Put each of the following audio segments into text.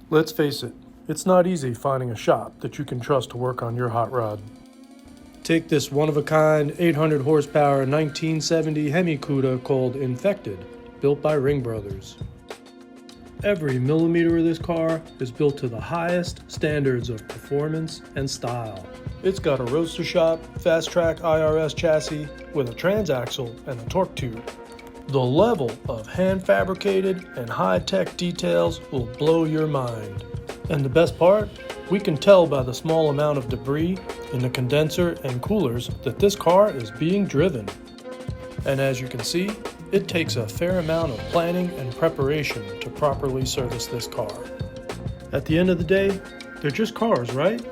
Let's face it, it's not easy finding a shop that you can trust to work on your hot rod. Take this one-of-a-kind 800 horsepower 1970 Hemi cuda called Infected, built by Ringbrothers. Every millimeter of this car is built to the highest standards of performance and style. It's got a Roadster shop, fast track IRS chassis with a transaxle and a torque tube. The level of hand-fabricated and high-tech details will blow your mind. And the best part? We can tell by the small amount of debris in the condenser and coolers that this car is being driven. And as you can see, it takes a fair amount of planning and preparation to properly service this car. At the end of the day, they're just cars, right?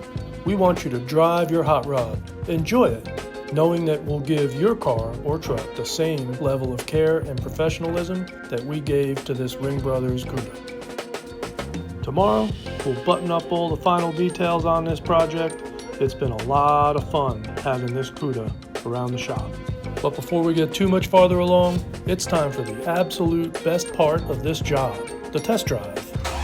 We want you to drive your hot rod, enjoy it, knowing that we'll give your car or truck the same level of care and professionalism that we gave to this Ringbrothers cuda. Tomorrow, we'll button up all the final details on this project. It's been a lot of fun having this cuda around the shop. But before we get too much farther along, it's time for the absolute best part of this job, the test drive.